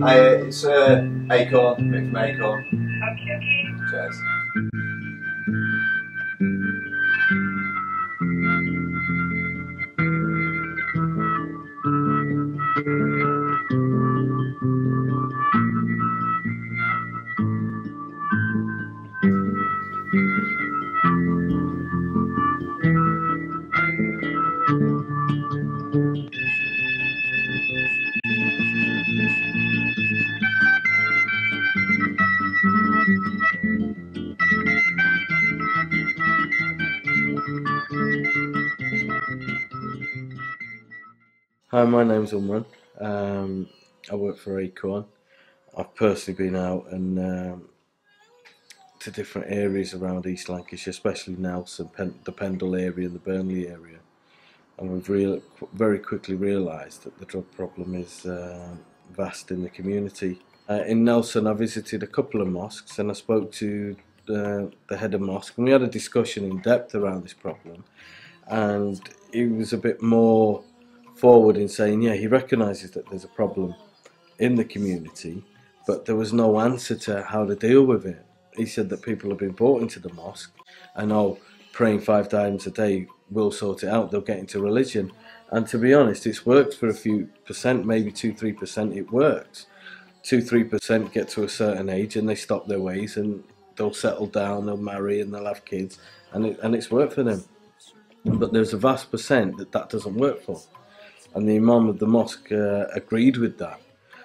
Hi, it's Acorn, Mick from Acorn. Okay, okay. Cheers. Hi, my name's Umran. I work for Acorn. I've personally been out and to different areas around East Lancashire, especially Nelson, the Pendle area and the Burnley area. And we've very quickly realised that the drug problem is vast in the community. In Nelson, I visited a couple of mosques and I spoke to the head of mosque, and we had a discussion in depth around this problem. And he was a bit more forward in saying, yeah, he recognises that there's a problem in the community, but there was no answer to how to deal with it. He said that people have been brought into the mosque and praying 5 times a day will sort it out, they'll get into religion. And to be honest, it's worked for a few percent, maybe 2-3% it works. 2-3% get to a certain age and they stop their ways and they'll settle down, they'll marry and they'll have kids, and it's worked for them. But there's a vast percent that doesn't work for. And the Imam of the mosque agreed with that.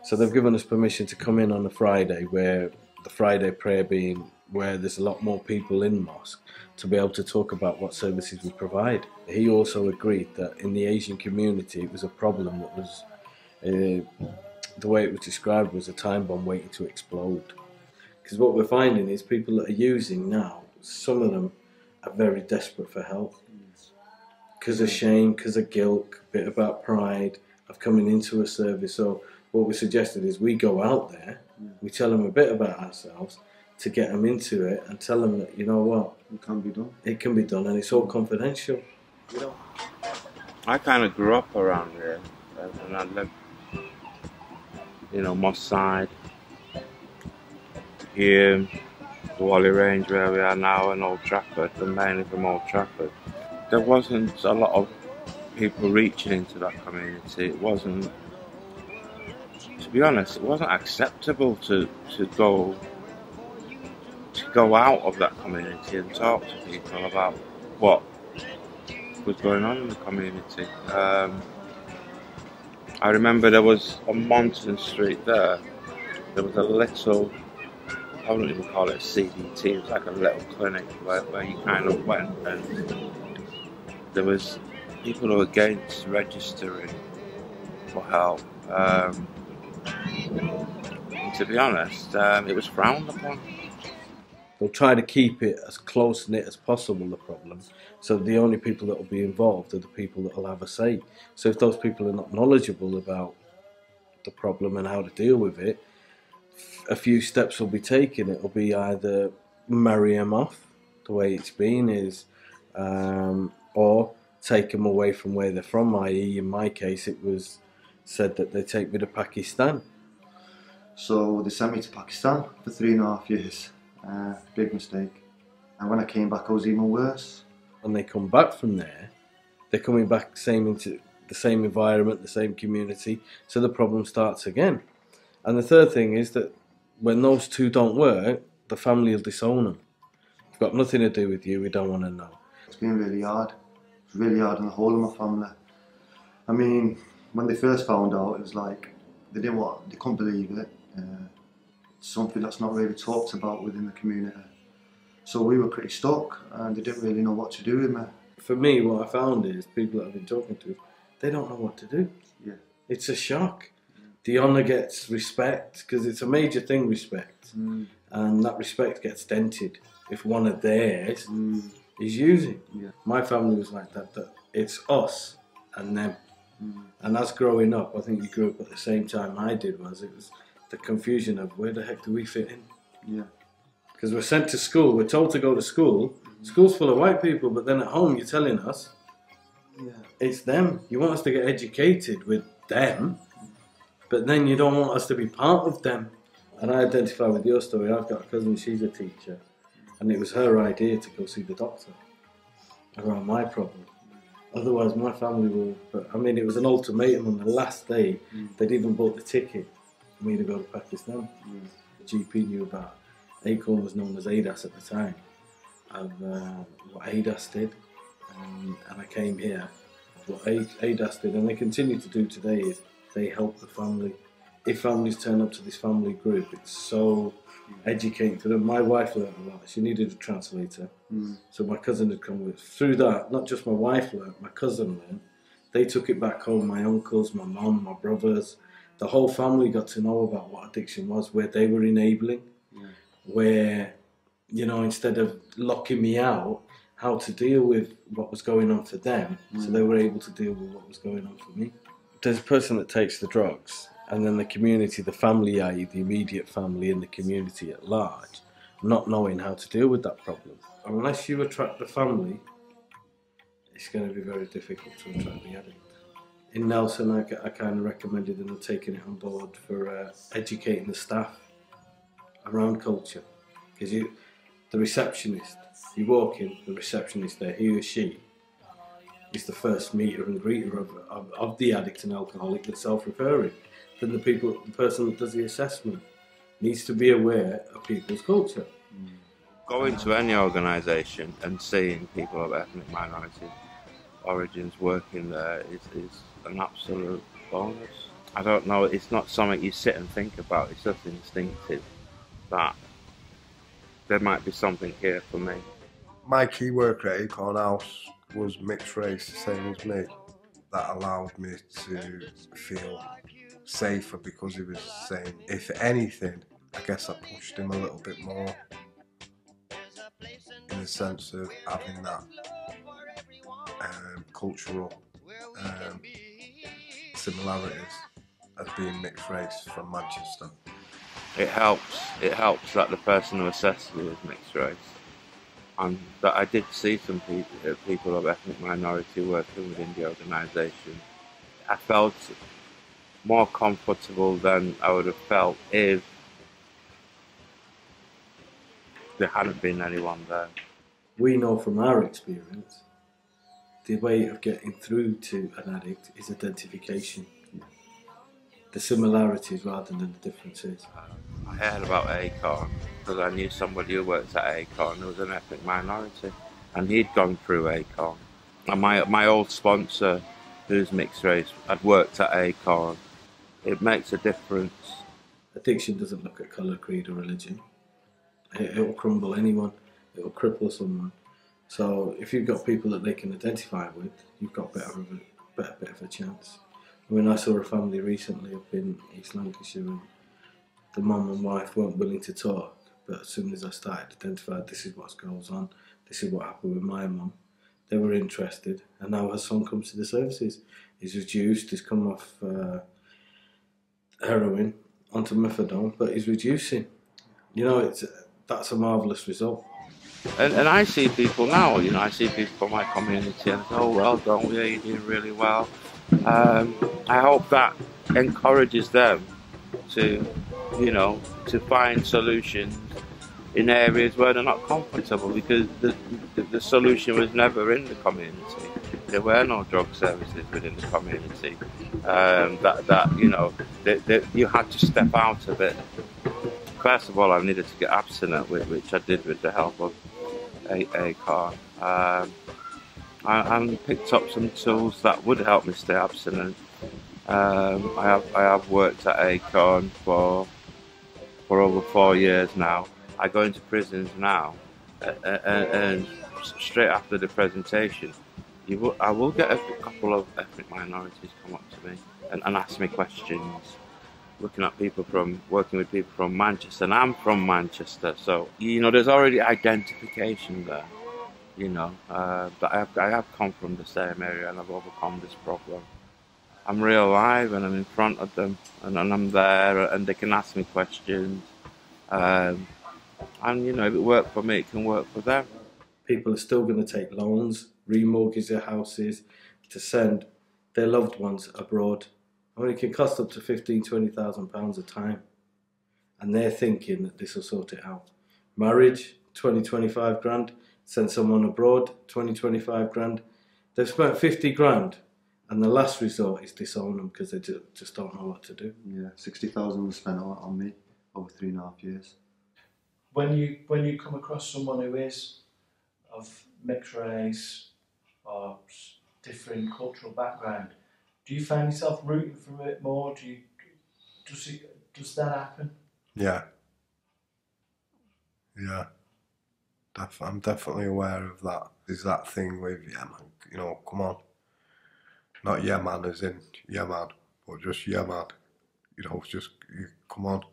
So they've given us permission to come in on a Friday, where the Friday prayer being where there's a lot more people in the mosque, to be able to talk about what services we provide. He also agreed that in the Asian community it was a problem that was, the way it was described was a time bomb waiting to explode. Because what we're finding is people that are using now, some of them are very desperate for help. Because of shame, because of guilt, a bit about pride of coming into a service. So what we suggested is we go out there, we tell them a bit about ourselves to get them into it and tell them that, you know what, it can be done. It can be done, and it's all confidential. You know? I kind of grew up around here, and I lived, Moss Side, here, the Wally Range where we are now, and Old Trafford, and mainly from Old Trafford. There wasn't a lot of people reaching into that community. It wasn't, to be honest, it wasn't acceptable to go out of that community and talk to people about what was going on in the community. I remember there was on Monson Street there was a little, I wouldn't even call it a CBT, it was like a little clinic where you kind of went, and there was people who were against registering for help. To be honest, it was frowned upon. They'll try to keep it as close-knit as possible, the problem. So the only people that will be involved are the people that will have a say. So if those people are not knowledgeable about the problem and how to deal with it, a few steps will be taken. It will be either marry them off, the way it's been is, or take them away from where they're from, i.e. in my case it was said that they take me to Pakistan. So they sent me to Pakistan for 3.5 years. Big mistake. And when I came back I was even worse. When they come back from there, they're coming back into the same environment, the same community, so the problem starts again. And the third thing is that when those two don't work, the family will disown them. It's got nothing to do with you, we don't want to know. It's been really hard. It's really hard on the whole of my family. I mean, when they first found out, it was like they couldn't believe it. It's something that's not really talked about within the community. So we were pretty stuck and they didn't really know what to do with me. For me, what I found is people that I've been talking to, they don't know what to do. Yeah. It's a shock. Yeah. The honour gets respect, because it's a major thing, respect. And that respect gets dented if one of theirs is using. Yeah. My family was like that it's us and them. And as growing up, I think you grew up at the same time I did, it was the confusion of where the heck do we fit in? Yeah. Because we're sent to school, we're told to go to school. School's full of white people, but then at home you're telling us it's them. You want us to get educated with them, But then you don't want us to be part of them. And I identify with your story. I've got a cousin, she's a teacher, and it was her idea to go see the doctor around my problem. Otherwise my family will, but I mean it was an ultimatum on the last day. They'd even bought the ticket for me to go to Pakistan. The GP knew about Acorn, was known as ADAS at the time, of what ADAS did, and I came here. What ADAS did, and they continue to do today, is they help the family. If families turn up to this family group, it's so educating to them. My wife learned a lot. She needed a translator, so my cousin had come with. Through that, not just my wife learned, my cousin learned. They took it back home. My uncles, my mum, my brothers, the whole family got to know about what addiction was, where they were enabling, where, you know, instead of locking me out, how to deal with what was going on for them, so they were able to deal with what was going on for me. There's a person that takes the drugs, and then the community, the family, i.e. the immediate family and the community at large, not knowing how to deal with that problem. Unless you attract the family, it's going to be very difficult to attract the addict. In Nelson, I kind of recommended them taking it on board for educating the staff around culture. Because the receptionist, you walk in, the receptionist there, he or she, is the first meter and greeter of the addict and alcoholic that's self-referring. Then the person that does the assessment needs to be aware of people's culture. Going to any organisation and seeing people of ethnic minority origins working there is an absolute bonus. I don't know, it's not something you sit and think about, it's just instinctive that there might be something here for me. My key worker at Acorn House was mixed race, the same as me. That allowed me to feel safer because he was the same. If anything, I guess I pushed him a little bit more in the sense of having that cultural similarities as being mixed race from Manchester. It helps that the person who assessed me was mixed race, and that I did see some people of ethnic minority working within the organisation. I felt more comfortable than I would have felt if there hadn't been anyone there. We know from our experience, the way of getting through to an addict is identification. The similarities rather than the differences. I heard about Acorn because I knew somebody who worked at Acorn who was an ethnic minority, and he'd gone through Acorn. And my old sponsor, who's mixed race, had worked at Acorn. It makes a difference. Addiction doesn't look at colour, creed or religion. It'll crumble anyone, it'll cripple someone. So if you've got people that they can identify with, you've got better bit of a chance. I mean, I saw a family recently up in East Lancashire, and the mum and wife weren't willing to talk, but as soon as I started to identify this is what goes on, this is what happened with my mum, they were interested, and now her son comes to the services. He's reduced, he's come off heroin onto methadone, but he's reducing. You know, that's a marvellous result. And I see people now, you know, I see people from my community and say, oh, well done, you're doing really well. I hope that encourages them to, you know, to find solutions in areas where they're not comfortable, because the solution was never in the community. There were no drug services within the community. That you know, you had to step out of it. First of all, I needed to get abstinent, which I did with the help of Acorn. I picked up some tools that would help me stay abstinent. I have worked at Acorn for over 4 years now. I go into prisons now, and straight after the presentation, I will get a couple of ethnic minorities come up to me and ask me questions. Working with people from Manchester, and I'm from Manchester, so you know there's already identification there. You know, but I have come from the same area and I've overcome this problem. I'm real live and I'm in front of them, and I'm there, and they can ask me questions. And you know, if it worked for me, it can work for them. People are still going to take loans, remortgage their houses to send their loved ones abroad I mean, it can cost up to £15,000-20,000 a time. And they're thinking that this will sort it out. Marriage, 20-25 grand. Send someone abroad, 20-25 grand. They've spent 50 grand, and the last resort is disown them because they just don't know what to do. Yeah, 60,000 was spent on me over 3.5 years. When you come across someone who is of mixed race or different cultural background, do you find yourself rooting for it more? Does that happen? Yeah. Yeah. I'm definitely aware of that. There's that thing with, yeah man, you know, come on. Not yeah man as in, yeah man, but just yeah man. You know, just, come on.